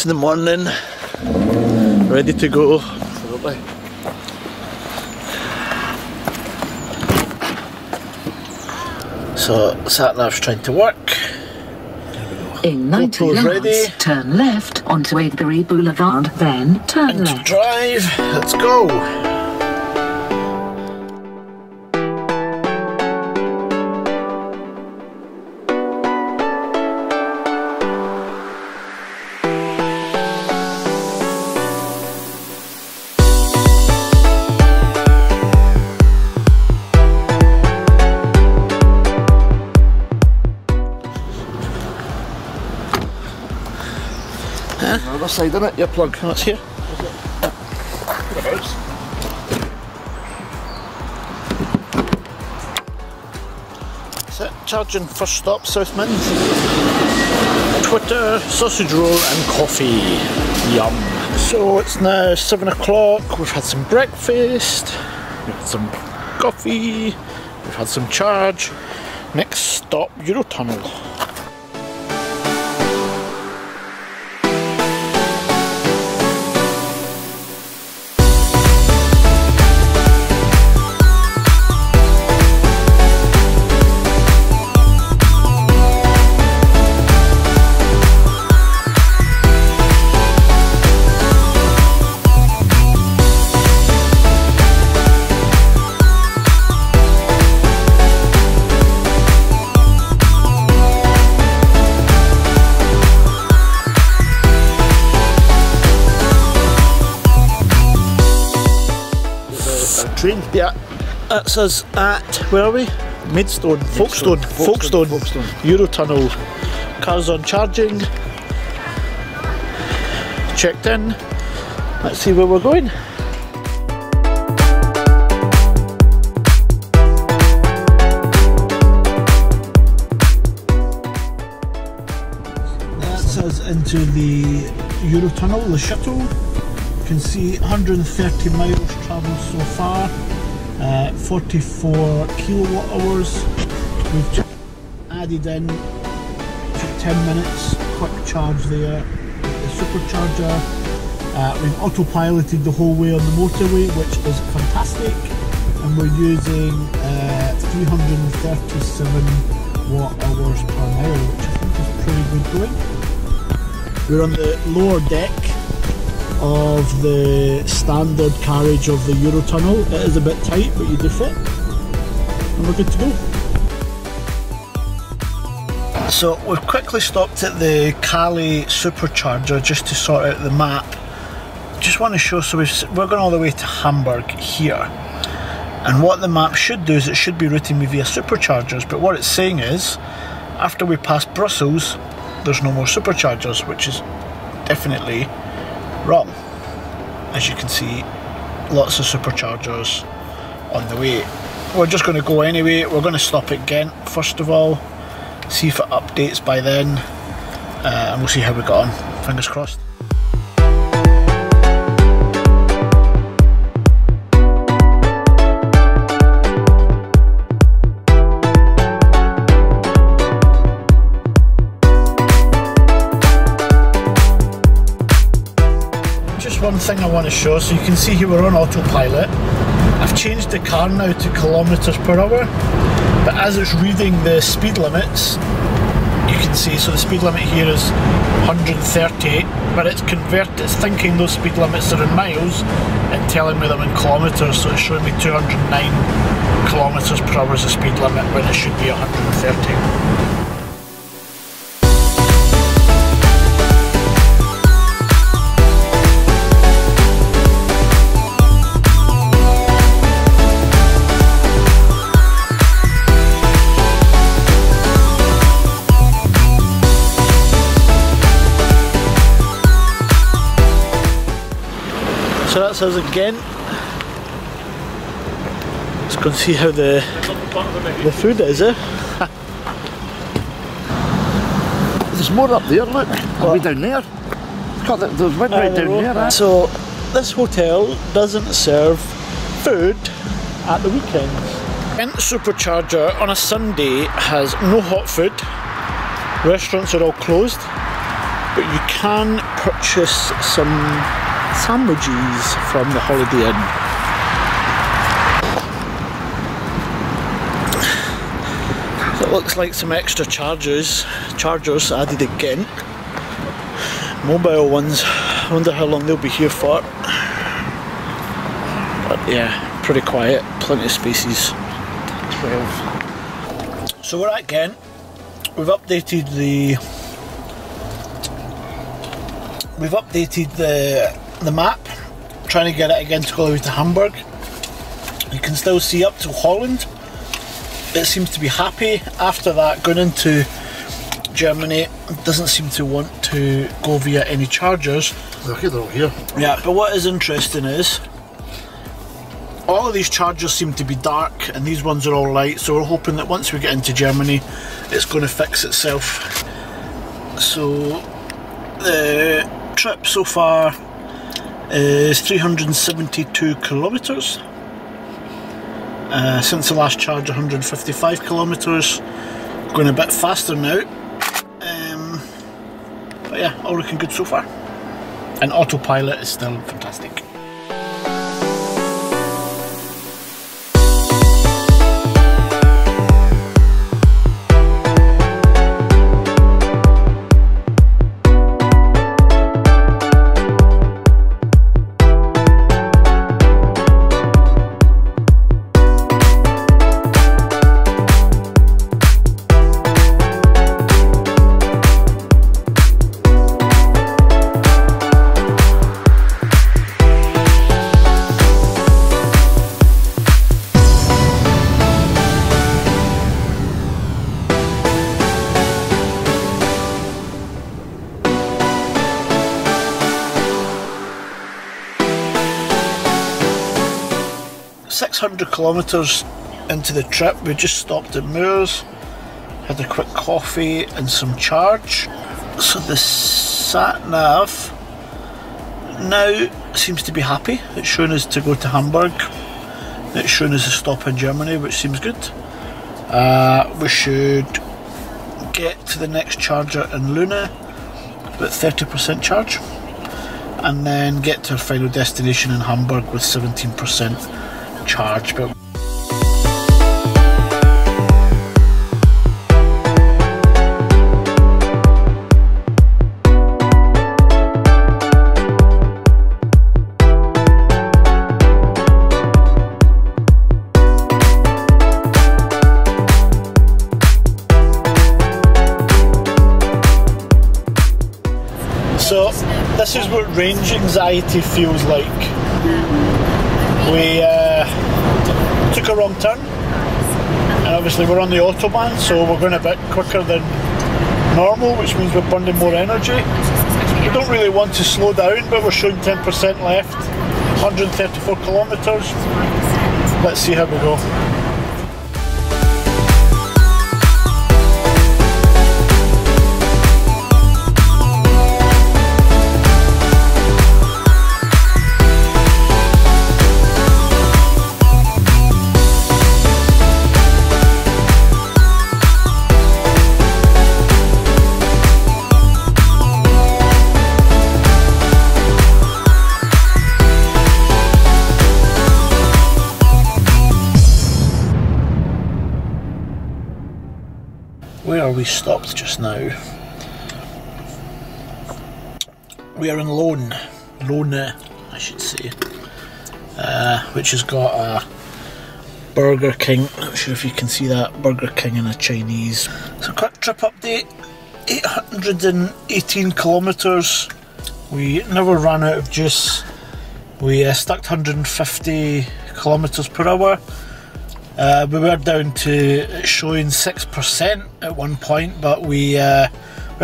6 in the morning, ready to go. Absolutely. So sat-nav's trying to work. In 90 yards, ready. Turn left onto Avebury Boulevard, then turn left. Drive, let's go. Other side, innit? Your plug. That's here. That's it. Charging, first stop, South Mins. Twitter, sausage roll and coffee. Yum. So it's now 7 o'clock, we've had some breakfast, we've had some coffee, we've had some charge. Next stop, Eurotunnel. Train. Yeah, that's us at, where are we? Maidstone, Folkestone, Eurotunnel. Cars on charging. Checked in. Let's see where we're going. That's us into the Eurotunnel, the shuttle. You can see 130 miles travelled so far, 44 kilowatt hours. We've just added in, took 10 minutes, quick charge there, the supercharger. We've autopiloted the whole way on the motorway, which is fantastic, and we're using 337 watt hours per mile, which I think is pretty good going. We're on the lower deck of the standard carriage of the Eurotunnel. It is a bit tight, but you do fit, and we're good to go. So we've quickly stopped at the Calais Supercharger just to sort out the map. Just want to show, so we're going all the way to Hamburg here, and what the map should do is it should be routing me via superchargers, but what it's saying is after we pass Brussels there's no more superchargers, which is definitely wrong. As you can see, lots of superchargers on the way. We're just going to go anyway. We're going to stop at Ghent first of all, see if it updates by then, and we'll see how we got on. Fingers crossed. One thing I want to show, so you can see here we're on autopilot. I've changed the car now to kilometers per hour, but as it's reading the speed limits, you can see, so the speed limit here is 130, but it's thinking those speed limits are in miles and telling me them in kilometers, so it's showing me 209 kilometers per hour as a speed limit when it should be 130. So that's us again. Let's go and see how the food is, eh? There's more up there, look. Are we down there? There's one right down there. Eh? So this hotel doesn't serve food at the weekends. Ghent Supercharger on a Sunday has no hot food. Restaurants are all closed. but you can purchase some sandwiches from the Holiday Inn. So it looks like some extra chargers added again. Mobile ones, I wonder how long they'll be here for. But yeah, pretty quiet, plenty of spaces. 12. So we're at Ghent. We've updated the map, trying to get it again to go all the way to Hamburg. You can still see up to Holland. It seems to be happy. After that, going into Germany, it doesn't seem to want to go via any chargers. Okay, they're all here. Yeah, but what is interesting is all of these chargers seem to be dark and these ones are all light, so we're hoping that once we get into Germany it's going to fix itself. So the trip so far is 372 kilometres. Since the last charge, 155 kilometres. Going a bit faster now. But yeah, all looking good so far. And Autopilot is still fantastic. 600 kilometres into the trip, we just stopped at Moors, had a quick coffee and some charge. So the sat nav now seems to be happy. It's showing us to go to Hamburg. It's showing us a stop in Germany, which seems good. We should get to the next charger in Luna with 30% charge, and then get to our final destination in Hamburg with 17% charge. But so this is what range anxiety feels like. We took a wrong turn, and obviously we're on the Autobahn, so we're going a bit quicker than normal, which means we're burning more energy. We don't really want to slow down, but we're showing 10% left, 134 kilometres. Let's see how we go. Where are we stopped just now? We are in Lone, I should say, which has got a Burger King. Not sure if you can see that, Burger King and a Chinese. So quick trip update, 818 kilometres. We never ran out of juice. We stuck 150 kilometres per hour. We were down to showing 6% at one point, but we had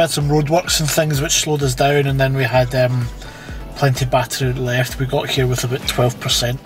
some roadworks and things which slowed us down, and then we had plenty of battery left. We got here with about 12%.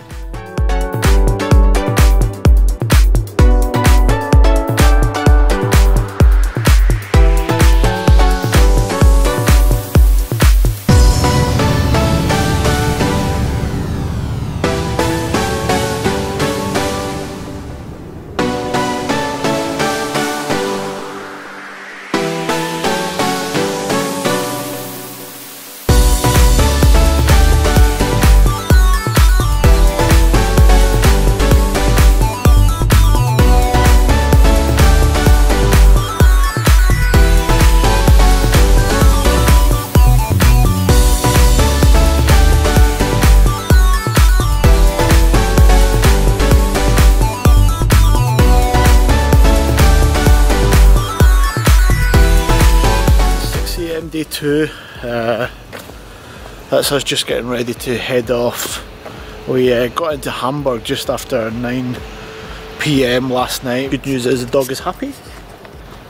day 2. That's us just getting ready to head off. We got into Hamburg just after 9 PM last night. Good news is the dog is happy,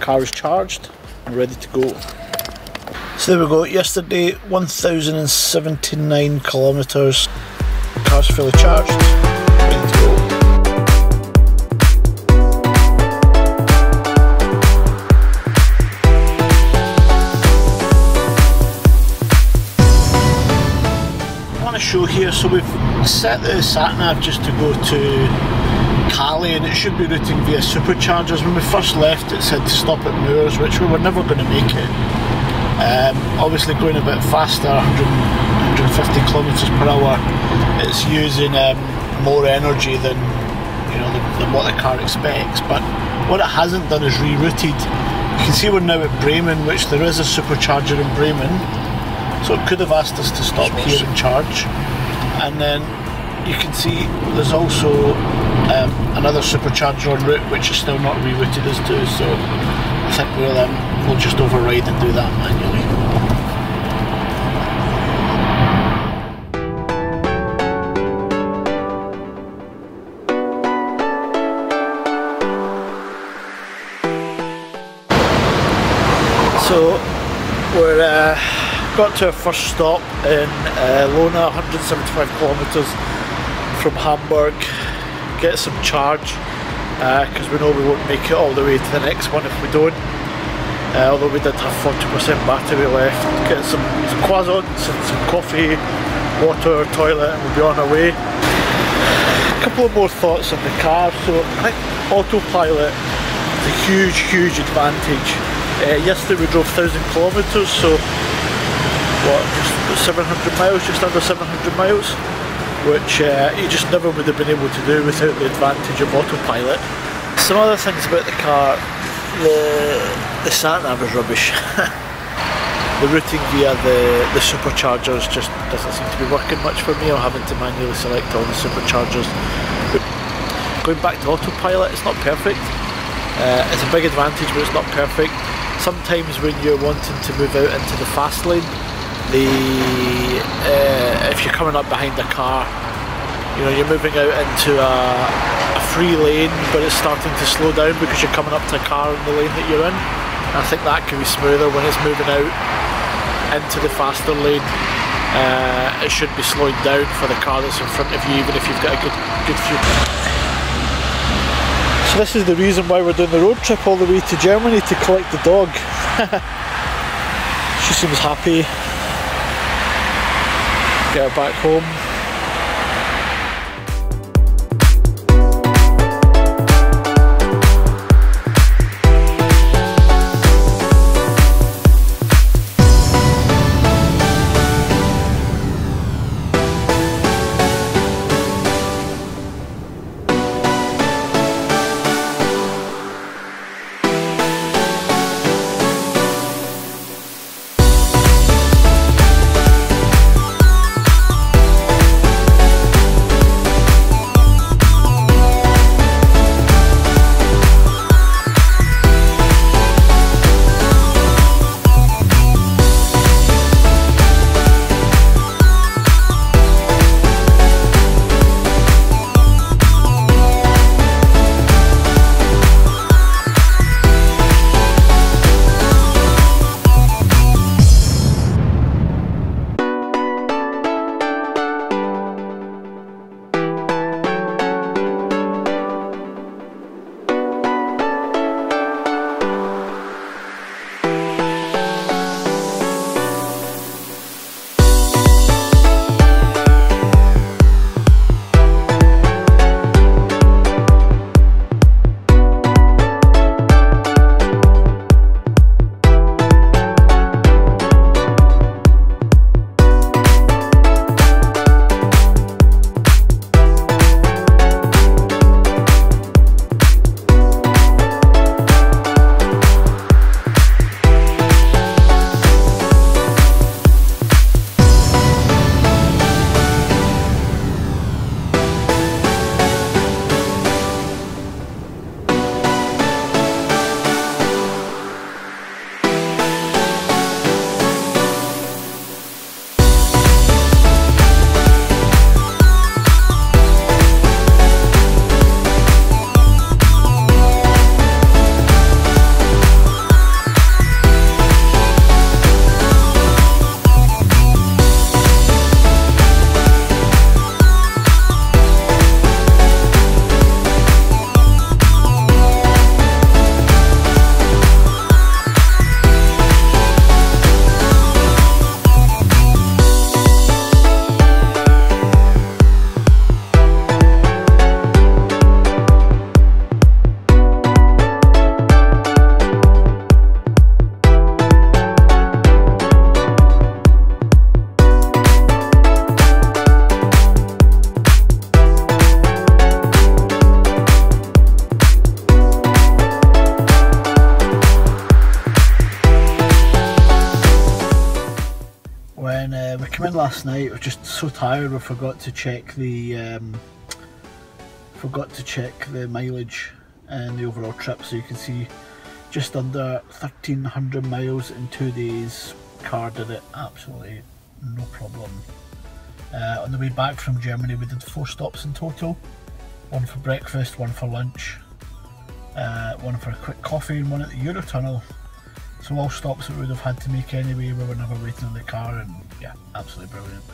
car is charged and ready to go. So there we go, yesterday 1079 kilometres, car's fully charged, ready to go. Show here, so we've set the sat-nav just to go to Cali, and it should be routing via Superchargers. When we first left it said to stop at Moors, which we were never going to make it. Obviously going a bit faster, 150 kilometres per hour, it's using more energy than than what the car expects, but what it hasn't done is rerouted. You can see we're now at Bremen, which there is a Supercharger in Bremen. So it could have asked us to stop here and charge, and then you can see there's also another Supercharger en route which is still not rerouted as to, so I think we'll just override and do that manually. So we're got to our first stop in Lona, 175 kilometres from Hamburg. Get some charge because we know we won't make it all the way to the next one if we don't. Although we did have 40% battery left. Get some croissants and some coffee, water, toilet, and we'll be on our way. A couple of more thoughts on the car. So I think Autopilot is a huge advantage. Yesterday we drove 1,000 kilometres, so what, just 700 miles, just under 700 miles, which you just never would have been able to do without the advantage of Autopilot. Some other things about the car, the sat-nav is rubbish. The routing via the Superchargers just doesn't seem to be working much for me. I'm having to manually select all the Superchargers. But going back to Autopilot, it's not perfect. It's a big advantage, but it's not perfect. Sometimes when you're wanting to move out into the fast lane, if you're coming up behind a car, you're moving out into a free lane, but it's starting to slow down because you're coming up to a car in the lane that you're in. And I think that can be smoother when it's moving out into the faster lane. It should be slowing down for the car that's in front of you, even if you've got a good few. So this is the reason why we're doing the road trip all the way to Germany, to collect the dog. She seems happy. Get her back home. came in last night, I was just so tired we forgot to check the mileage and the overall trip, so you can see just under 1,300 miles in 2 days. Car did it absolutely no problem. On the way back from Germany we did 4 stops in total, 1 for breakfast, 1 for lunch, 1 for a quick coffee and 1 at the Eurotunnel. So all stops that we would have had to make anyway, we were never waiting in the car, and yeah, absolutely brilliant.